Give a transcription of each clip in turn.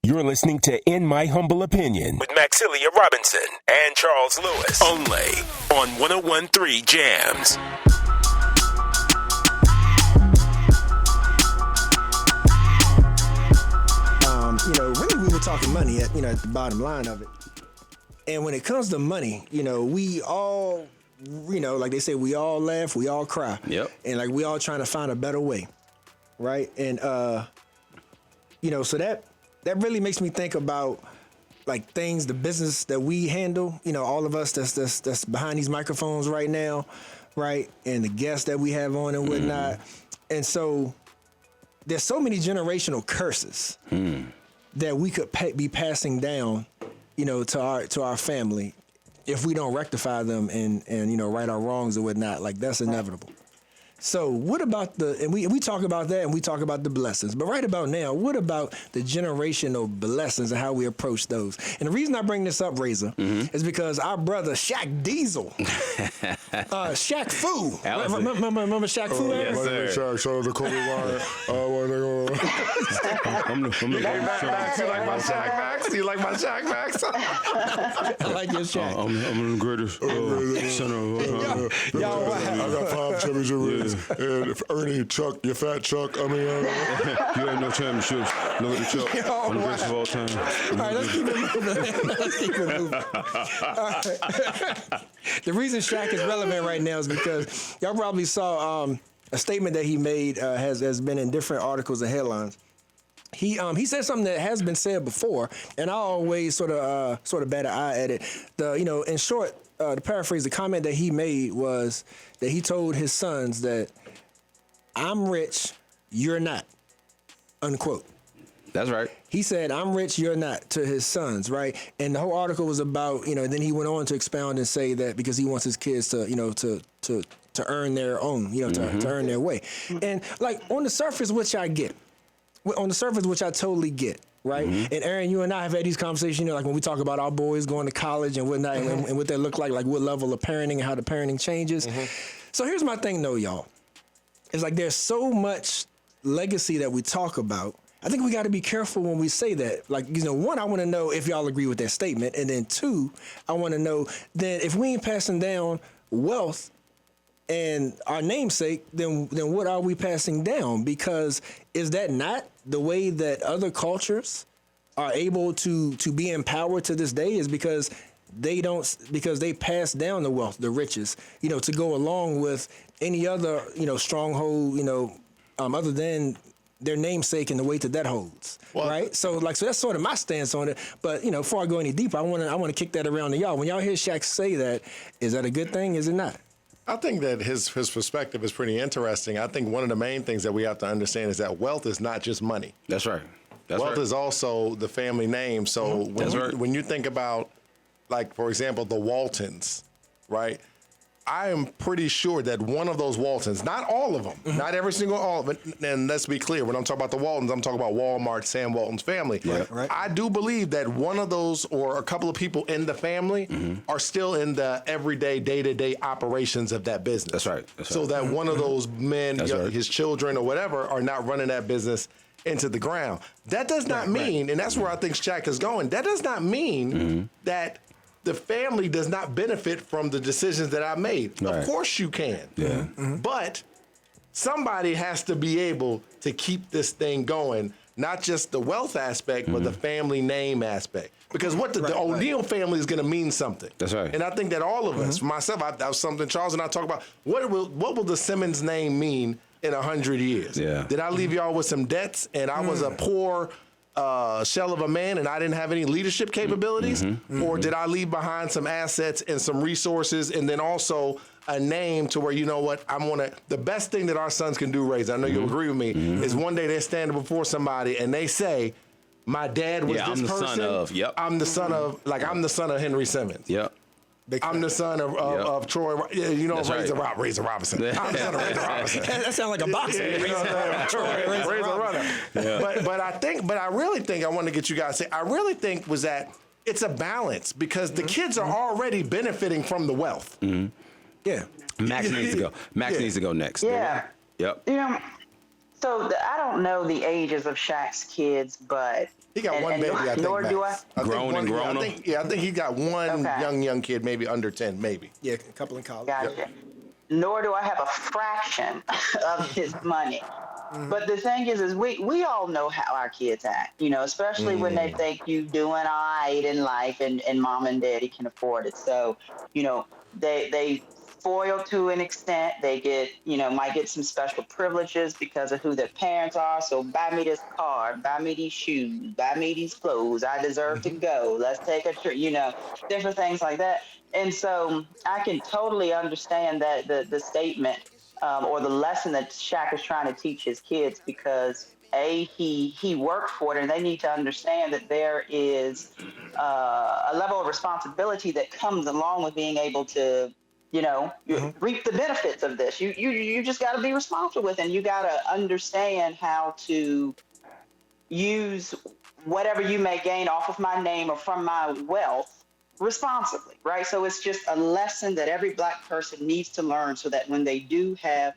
You're listening to In My Humble Opinion with Maxilia Robinson and Charles Lewis. Only on 101.3 Jams. Really we were talking money at the bottom line of it. And when it comes to money, we all, like they say, we all laugh, we all cry. Yep. And like we all trying to find a better way. Right? And, so that really makes me think about like things, the business that we handle, all of us that's behind these microphones right now, right? And the guests that we have on and whatnot. And so there's so many generational curses that we could be passing down, to our family if we don't rectify them and right our wrongs or whatnot. Like that's inevitable. So what about and we talk about that and we talk about the blessings, but right about now, what about the generational blessings and how we approach those? And the reason I bring this up, Razor, is because our brother Shaq Diesel, Shaq Fu, remember Shaq Fu? Yes, sir. Shaq, shout out to Kobe Bryant. I'm the Max, you like my Shaq Max? You like my Shaq Max? I like your Shaq. I'm the greatest center of all time. Y'all, I got 5 championship rings. And Ernie, Chuck, your fat Chuck. I mean, You had no championships. Look at the Chuck. I'm the greatest of all time. All right, let's keep it moving. All right. The reason Shaq is relevant right now is because y'all probably saw a statement that he made has been in different articles and headlines. He said something that has been said before, and I always sort of bat an eye at it. In short, to paraphrase, the comment that he made was that he told his sons that I'm rich, you're not, unquote. That's right. He said, I'm rich, you're not, to his sons, right? And the whole article was about, then he went on to expound and say that because he wants his kids to, to earn their own, to earn their way. And like on the surface, which I get, which I totally get. Right. And Aaron, you and I have had these conversations, like when we talk about our boys going to college and whatnot, and what they look like what level of parenting and how the parenting changes. So here's my thing, though, y'all. It's like there's so much legacy that we talk about. I think we got to be careful when we say that. Like, one, I want to know if y'all agree with that statement. And then two, I want to know then if we ain't passing down wealth and our namesake, then what are we passing down? Because is that not the way that other cultures are able to be empowered to this day? Is because they pass down the wealth, the riches, to go along with any other, stronghold, other than their namesake and the weight that holds, right? So that's sort of my stance on it. But before I go any deeper, I want to kick that around to y'all. When y'all hear Shaq say that, is that a good thing? Is it not? I think that his perspective is pretty interesting. I think one of the main things that we have to understand is that wealth is not just money. That's right. Wealth is also the family name. So when you think about, like, for example, the Waltons, right? I am pretty sure that one of those Waltons, not all of them, not every single all of it, and let's be clear, when I'm talking about the Waltons, I'm talking about Walmart, Sam Walton's family. Right. I do believe that one of those or a couple of people in the family are still in the everyday, day-to-day operations of that business. That's right. So that one of those men, his children or whatever, are not running that business into the ground. That does not mean, and that's where I think Shaq is going, that does not mean that the family does not benefit from the decisions that I made. Right. Of course you can. Yeah. But somebody has to be able to keep this thing going, not just the wealth aspect, but the family name aspect. Because what the O'Neal family is going to mean something. That's right. And I think that all of us, myself, that was something Charles and I talk about, what will the Simmons name mean in 100 years? Yeah. Did I leave y'all with some debts and I was a poor shell of a man and I didn't have any leadership capabilities? Or did I leave behind some assets and some resources and then also a name to where, the best thing that our sons can do, Razor, I know you'll agree with me, is one day they're standing before somebody and they say, my dad was this I'm the person. son of, I'm the son of, I'm the son of Henry Simmons. Yep. I'm the son of Troy, Razor Robinson. I'm the son of Razor Robinson. That sounds like a boxer. Razor Runner. Yeah. But I really think I want to get you guys to say, I really think was that it's a balance because the kids are already benefiting from the wealth. Yeah. Max needs to go. Max needs to go next. Yeah. Yep. So I don't know the ages of Shaq's kids, but He got one baby, I think. Nor do I. I think Grown and grown. I think he got one young kid, maybe under 10, maybe. Yeah, a couple in college. Gotcha. Yep. Nor do I have a fraction of his money. But the thing is we all know how our kids act, especially when they think you doing all right in life and mom and daddy can afford it. So, they spoil to an extent. They get, might get some special privileges because of who their parents are. So buy me this car, buy me these shoes, buy me these clothes. I deserve to go. Let's take a trip, different things like that. And so I can totally understand that the statement or the lesson that Shaq is trying to teach his kids, because he worked for it, and they need to understand that there is a level of responsibility that comes along with being able to reap the benefits of this. You just got to be responsible with it, and you got to understand how to use whatever you may gain off of my name or from my wealth responsibly, right? So it's just a lesson that every Black person needs to learn, so that when they do have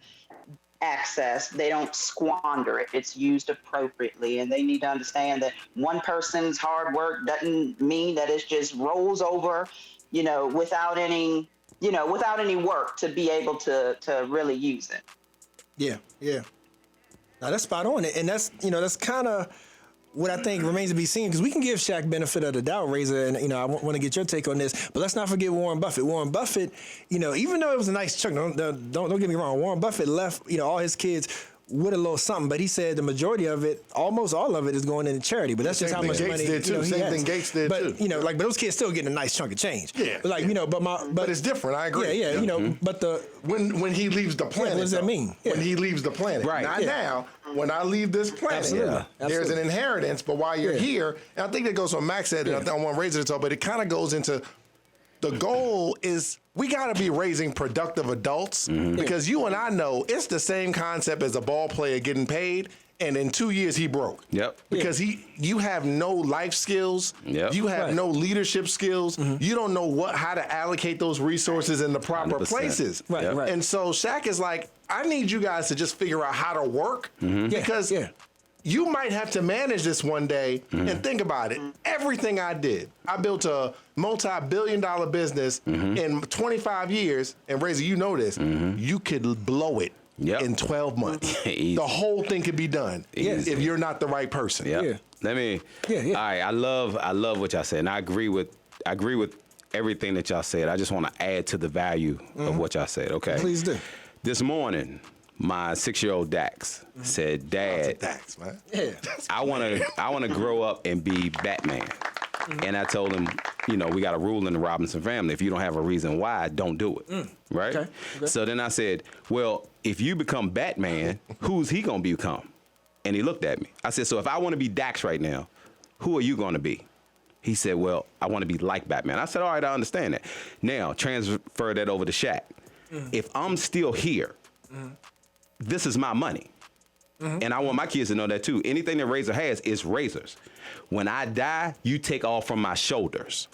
access, they don't squander it. It's used appropriately, and they need to understand that one person's hard work doesn't mean that it just rolls over, without any work to be able to really use it. Yeah. Now that's spot on, and that's kind of what I think remains to be seen, because we can give Shaq benefit of the doubt, Razor, and I want to get your take on this, but let's not forget Warren Buffett. Warren Buffett, even though it was a nice chunk, don't get me wrong, Warren Buffett left all his kids with a little something, but he said the majority of it, almost all of it, is going into charity. But that's just how much money he has. Same thing Gates did too. But those kids still getting a nice chunk of change. Yeah. But it's different. I agree. Yeah. But when he leaves the planet, what does that mean? Yeah. When he leaves the planet, Right. Not now. When I leave this planet, Absolutely. There's an inheritance. But while you're here, and I think that goes to what Max said. And I want Razor to talk, but it kind of goes into the goal is we got to be raising productive adults, because you and I know it's the same concept as a ball player getting paid, and in 2 years he broke. Yep. Because you have no life skills. Yep. You have no leadership skills. You don't know how to allocate those resources in the proper 100%. places. Right. And so Shaq is like, I need you guys to just figure out how to work, because you might have to manage this one day. And think about it. Everything I did, I built a multi-billion-dollar business in 25 years. And Razor, you know this. You could blow it in 12 months. The whole thing could be done if you're not the right person. Yeah. Yeah. All right. I love what y'all said, and I agree with everything that y'all said. I just want to add to the value of what y'all said. Okay. Please do. This morning, my 6-year-old Dax said, "Dad, Dax, man. Yeah. I want to grow up and be Batman." And I told him, we got a rule in the Robinson family. If you don't have a reason why, don't do it. Right? Okay. So then I said, well, if you become Batman, who's he going to become? And he looked at me. I said, so if I want to be Dax right now, who are you going to be? He said, well, I want to be like Batman. I said, all right, I understand that. Now, transfer that over to Shaq. If I'm still here, this is my money. And I want my kids to know that too. Anything that Razor has is Razor's. When I die, you take all from my shoulders.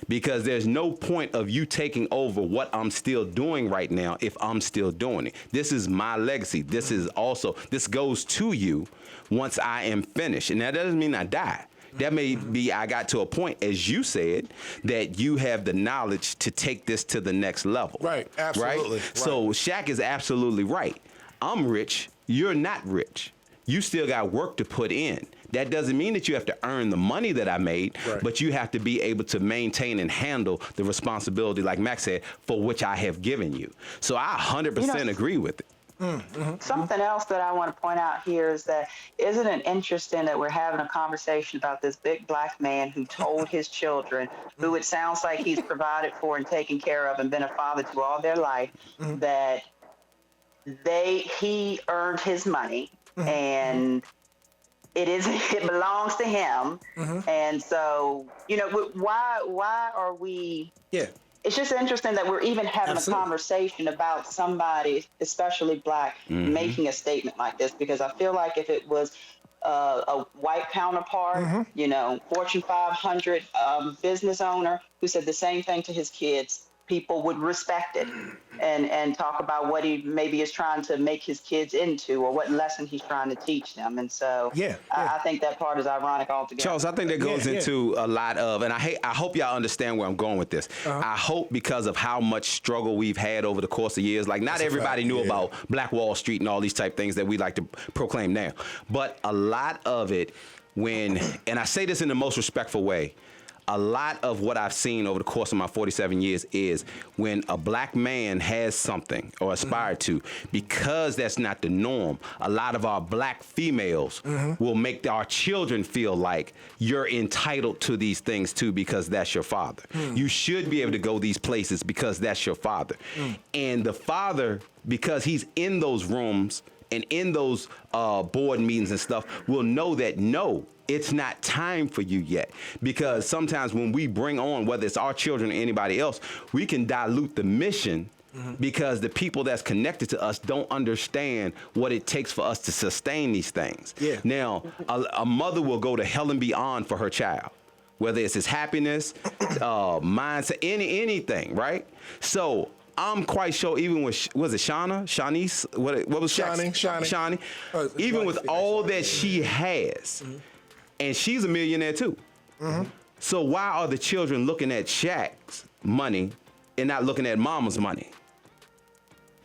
Because there's no point of you taking over what I'm still doing right now if I'm still doing it. This is my legacy. This goes to you once I am finished. And that doesn't mean I die. That may be I got to a point, as you said, that you have the knowledge to take this to the next level. Right, absolutely. Right? So Shaq is absolutely right. I'm rich. You're not rich. You still got work to put in. That doesn't mean that you have to earn the money that I made, but you have to be able to maintain and handle the responsibility, like Max said, for which I have given you. So I 100% agree with it. Something else that I want to point out here is that isn't it interesting that we're having a conversation about this big Black man who told his children, who it sounds like he's provided for and taken care of and been a father to all their life, that he earned his money and it belongs to him. And so, why are we? Yeah. It's just interesting that we're even having a conversation about somebody, especially Black, making a statement like this, because I feel like if it was a white counterpart, Fortune 500 business owner who said the same thing to his kids, people would respect it and talk about what he maybe is trying to make his kids into or what lesson he's trying to teach them. And so I think that part is ironic altogether. Charles, I think that goes into a lot of, and I hope y'all understand where I'm going with this. I hope because of how much struggle we've had over the course of years, like not everybody knew about Black Wall Street and all these type things that we like to proclaim now. But a lot of it and I say this in the most respectful way, a lot of what I've seen over the course of my 47 years is when a black man has something or aspire to, because that's not the norm, a lot of our black females will make our children feel like you're entitled to these things too because that's your father. You should be able to go these places because that's your father. And the father, because he's in those rooms and in those board meetings and stuff, will know that no, it's not time for you yet. Because sometimes when we bring on, whether it's our children or anybody else, we can dilute the mission because the people that's connected to us don't understand what it takes for us to sustain these things. Now, a mother will go to hell and beyond for her child, whether it's his happiness, mindset, anything, right? So I'm quite sure even with, was it Shanice? What was Shani? Even with all that she has, and she's a millionaire too. So why are the children looking at Shaq's money and not looking at mama's money?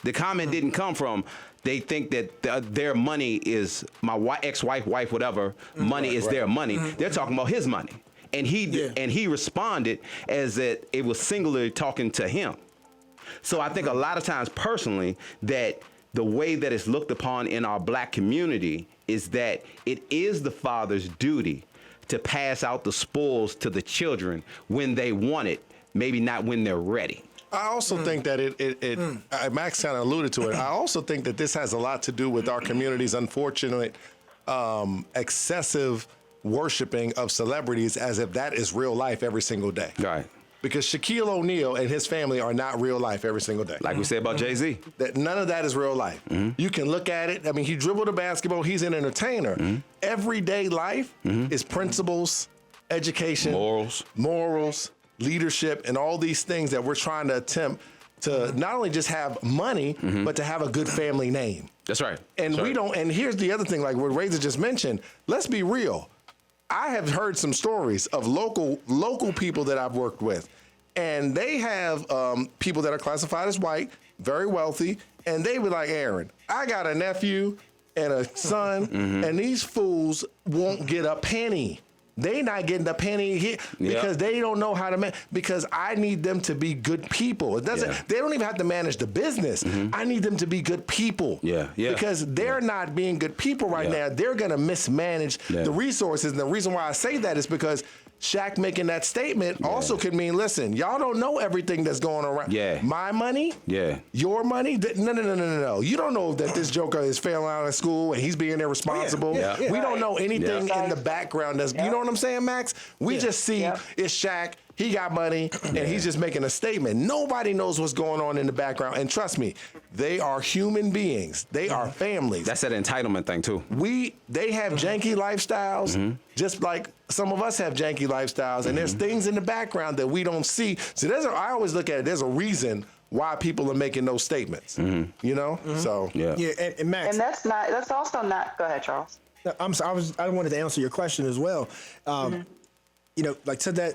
The comment didn't come from, they think that their money is my ex-wife, wife, whatever, money is their money. They're talking about his money. And he responded as that it was singularly talking to him. So I think a lot of times personally that the way that it's looked upon in our black community is that it is the father's duty to pass out the spoils to the children when they want it, maybe not when they're ready. I also think that Max kind of alluded to it. I also think that this has a lot to do with our community's unfortunate excessive worshiping of celebrities as if that is real life every single day. Right. Because Shaquille O'Neal and his family are not real life every single day. Like we said about Jay-Z. That none of that is real life. You can look at it. I mean, he dribbled a basketball. He's an entertainer. Everyday life is principles, education, morals, leadership, and all these things that we're trying to attempt to not only just have money, but to have a good family name. That's right. And we don't. And here's the other thing, like what Razor just mentioned. Let's be real. I have heard some stories of local people that I've worked with, and they have people that are classified as white, very wealthy, and they were like, Aaron, I got a nephew and a son, and these fools won't get a penny. They not getting a penny here because they don't know how to because I need them to be good people. It doesn't. They don't even have to manage the business. I need them to be good people. Because they're not being good people right now. They're gonna mismanage the resources. And the reason why I say that is because Shaq making that statement also could mean, listen, y'all don't know everything that's going around. My money, your money, no. You don't know that this joker is failing out of school and he's being irresponsible. We don't know anything in the background. That's you know what I'm saying, Max? We just see it's Shaq. He got money, and he's just making a statement. Nobody knows what's going on in the background. And trust me, they are human beings. They are families. That's that entitlement thing, too. They have janky lifestyles, just like some of us have janky lifestyles. And there's things in the background that we don't see. So I always look at it, there's a reason why people are making those statements. You know? So, and Max. And that's also not, go ahead, Charles. I wanted to answer your question as well. You know, like to that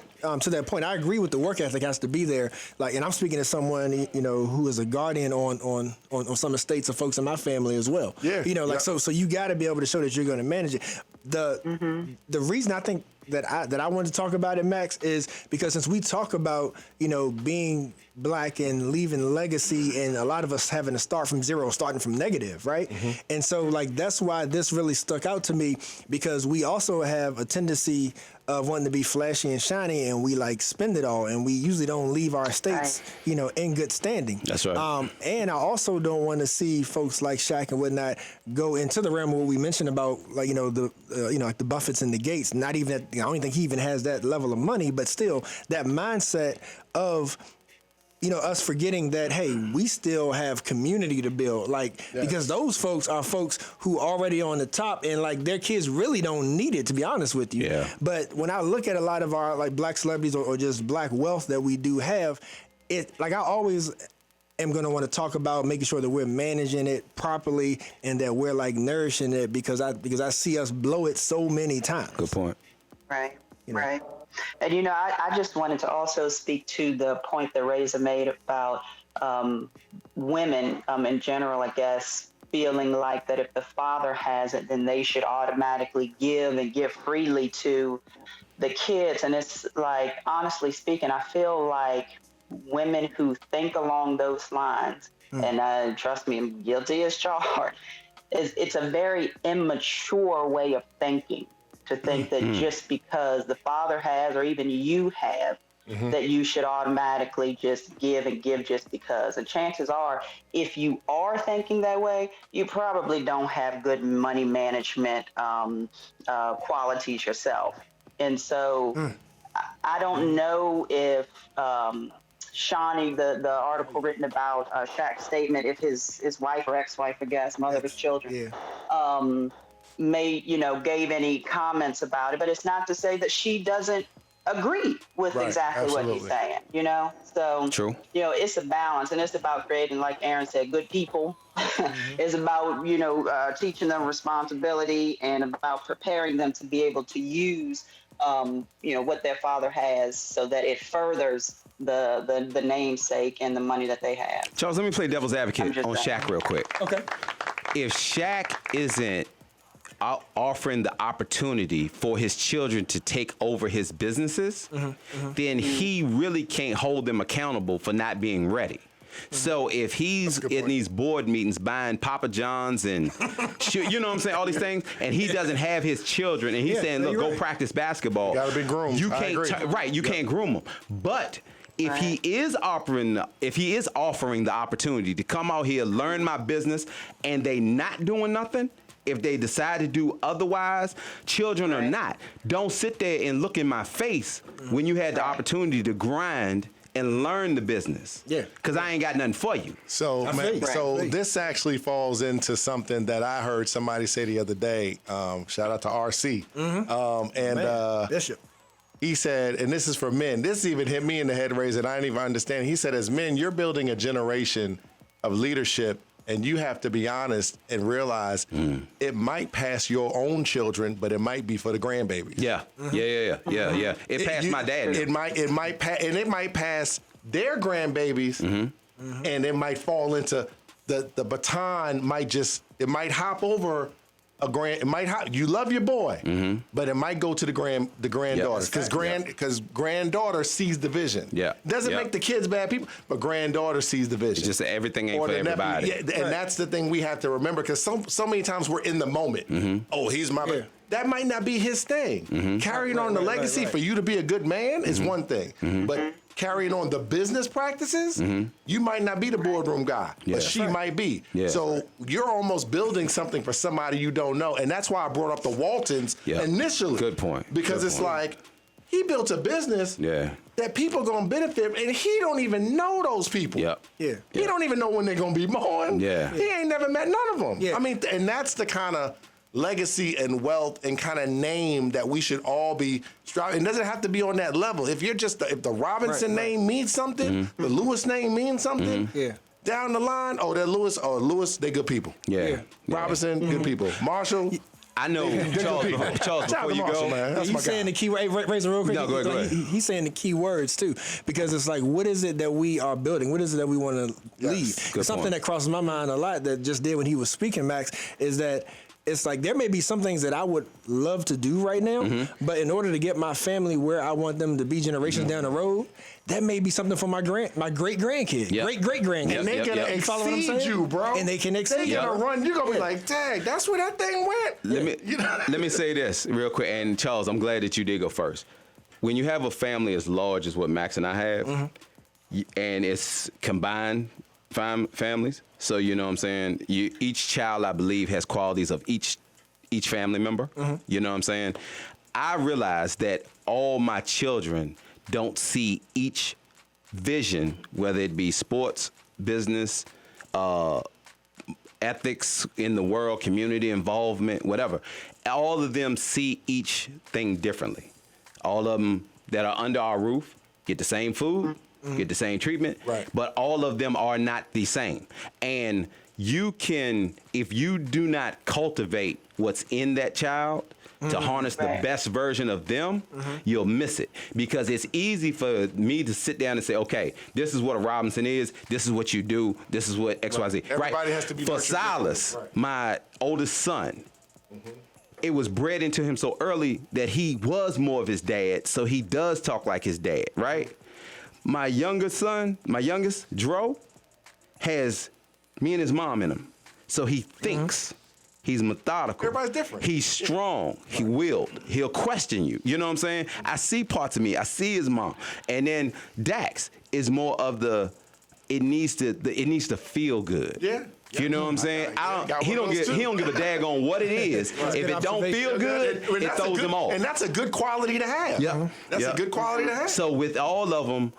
point, I agree with the work ethic has to be there. Like, and I'm speaking as someone, you know, who is a guardian on some estates of folks in my family as well. You know, like so you got to be able to show that you're going to manage it. The reason I think that I wanted to talk about it, Max, is because since we talk about, you know, being black and leaving legacy, and a lot of us having to start from zero, starting from negative, right? And so, like, that's why this really stuck out to me, because we also have a tendency of wanting to be flashy and shiny, and we like spend it all, and we usually don't leave our estates, you know, in good standing. That's right. And I also don't want to see folks like Shaq and whatnot go into the realm where we mentioned about, like, you know, the like the Buffetts and the Gates. Not even that, I don't think he even has that level of money, but still that mindset of, you know, us forgetting that, hey, we still have community to build, like, because those folks are folks who already on the top, and like their kids really don't need it, to be honest with you. But when I look at a lot of our like black celebrities or just black wealth that we do have, I always am going to want to talk about making sure that we're managing it properly and that we're like nourishing it because I see us blow it so many times. Good point. Right. You know. Right. And, I just wanted to also speak to the point that Reza made about women in general, I guess, feeling like that if the father has it, then they should automatically give and give freely to the kids. And it's like, honestly speaking, I feel like women who think along those lines, and trust me, I'm guilty as charged, it's a very immature way of thinking. To think that just because the father has, or even you have, that you should automatically just give and give just because. And chances are, if you are thinking that way, you probably don't have good money management qualities yourself. And so I don't know if Shawnee, the article written about Shaq's statement, if his wife or ex-wife, I guess, mother of his children, gave any comments about it, but it's not to say that she doesn't agree with exactly what he's saying, So, True. It's a balance, and it's about creating, like Aaron said, good people. It's about, teaching them responsibility and about preparing them to be able to use, what their father has so that it furthers the namesake and the money that they have. Charles, let me play devil's advocate on Shaq real quick. Okay. If Shaq isn't offering the opportunity for his children to take over his businesses, then he really can't hold them accountable for not being ready. So if he's in these board meetings buying Papa John's and, you know what I'm saying, all these things, and he doesn't have his children, and he's saying, look, go practice basketball. You gotta be groomed. You can't, you can't groom them. But if he is offering the opportunity to come out here, learn my business, and they not doing nothing, if they decide to do otherwise, children or not, don't sit there and look in my face when you had the opportunity to grind and learn the business. Yeah. Because I ain't got nothing for you. So this actually falls into something that I heard somebody say the other day. Shout out to RC. Bishop. He said, and this is for men, this even hit me in the head, Raise, and I didn't even understand. He said, as men, you're building a generation of leadership, and you have to be honest and realize it might pass your own children, but it might be for the grandbabies. Yeah. It passed my dad. It might pass their grandbabies, and it might fall into the baton. It might hop over you love your boy, but it might go to the granddaughter because granddaughter sees the vision. Yeah, doesn't make the kids bad people, but granddaughter sees the vision. It's just everything ain't for everybody. And that's the thing we have to remember because so many times we're in the moment. Oh, he's my. Yeah. That might not be his thing. Carrying on the legacy for you to be a good man is one thing, but carrying on the business practices, you might not be the boardroom guy, but she might be. Yeah. So you're almost building something for somebody you don't know. And that's why I brought up the Waltons initially. Good point. Because like, he built a business that people going to benefit, and he don't even know those people. He don't even know when they're going to be born. He ain't never met none of them. I mean, and that's the kind of legacy and wealth and kind of name that we should all be striving. It doesn't have to be on that level. If you're just if the Robinson name means something, the Lewis name means something. Down the line, they're Lewis. Oh, Lewis, they good people. Robinson, good people. Marshall. I know, Charles, before you go, man. He's saying the key word. Razor, real quick. No, go ahead. He's saying the key words too, because it's like, what is it that we are building? What is it that we want to lead? Something that crosses my mind a lot that just did when he was speaking, Max, is that it's like there may be some things that I would love to do right now, but in order to get my family where I want them to be generations down the road, that may be something for my great grandkid, great grandkid. And they're gonna exceed you, bro. And they can exceed you. They're gonna run. You're gonna be like, dang, that's where that thing went. Let me say this real quick. And Charles, I'm glad that you did go first. When you have a family as large as what Max and I have, and it's combined families. So you know what I'm saying? Each child, I believe, has qualities of each family member. You know what I'm saying? I realize that all my children don't see each vision, whether it be sports, business, ethics in the world, community involvement, whatever. All of them see each thing differently. All of them that are under our roof get the same food, get the same treatment, Right. but all of them are not the same. And you can, if you do not cultivate what's in that child to harness the best version of them, you'll miss it. Because it's easy for me to sit down and say, okay, this is what a Robinson is, this is what you do, this is what XYZ. Everybody has to be For nurtured Silas, differently. Right. my oldest son, it was bred into him so early that he was more of his dad, so he does talk like his dad, right? My youngest son, my youngest, Dro, has me and his mom in him. So he thinks. He's methodical. Everybody's different. He's strong. He willed. He'll question you. You know what I'm saying? I see parts of me. I see his mom. And then Dax is more of the it needs to feel good. Yeah. You know what I'm saying? He don't give a daggone what it is. If it don't feel good, it throws him off. And that's a good quality to have. Yeah. That's a good quality to have. So with all of them,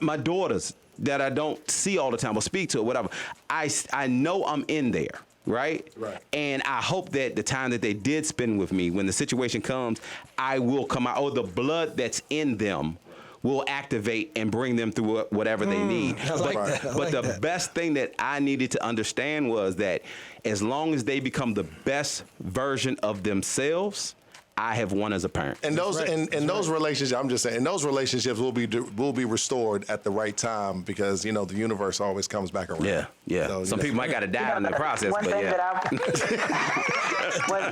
my daughters that I don't see all the time or speak to or whatever, I know I'm in there. Right? And I hope that the time that they did spend with me, when the situation comes, I will come out, or the blood that's in them will activate and bring them through whatever they need. But the best thing that I needed to understand was that as long as they become the best version of themselves, I have won as a parent. And those those relationships, I'm just saying, and those relationships will be restored at the right time, because the universe always comes back around. Yeah. So, some people might got to die in the process, one but thing yeah.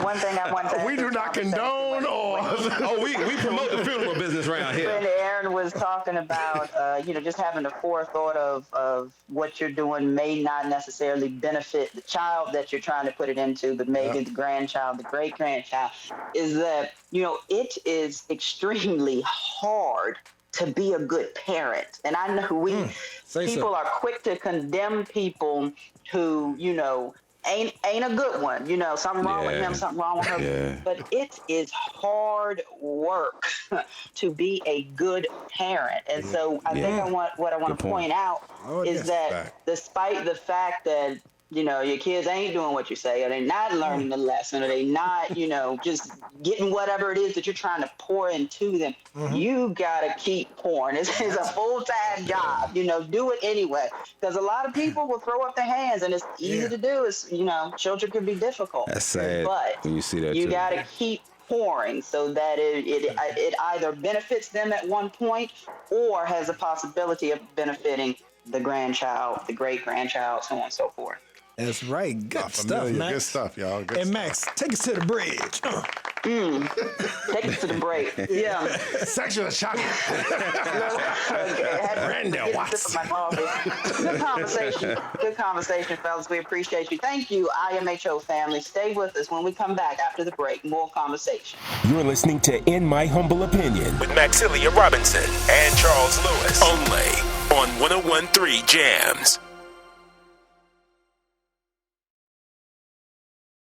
one thing I want to. We do not condone or. we promote the funeral business around here. When Aaron was talking about, just having the forethought of what you're doing may not necessarily benefit the child that you're trying to put it into, but maybe the grandchild, the great-grandchild, is that, it is extremely hard to be a good parent. And I know people are quick to condemn people who, ain't a good one. Something wrong with him, something wrong with her. Yeah. But it is hard work to be a good parent. And so I think what I want to point out is that despite the fact that your kids ain't doing what you say, or they're not learning the lesson, or they not, just getting whatever it is that you're trying to pour into them. You got to keep pouring. It's a full-time job. Do it anyway. Because a lot of people will throw up their hands, and it's easy to do. It's, children can be difficult. That's sad but when you see that, you got to keep pouring so that it either benefits them at one point or has a possibility of benefiting the grandchild, the great-grandchild, so on and so forth. That's right. Good stuff, Max. Good stuff, y'all. Good and stuff. Max, take us to the bridge. Take us to the break. Yeah. Section of chocolate. Brenda Watts. Good conversation. Good conversation, fellas. We appreciate you. Thank you, IMHO family. Stay with us when we come back after the break. More conversation. You're listening to In My Humble Opinion with Maxilia Robinson and Charles Lewis. Only on 101.3 Jams.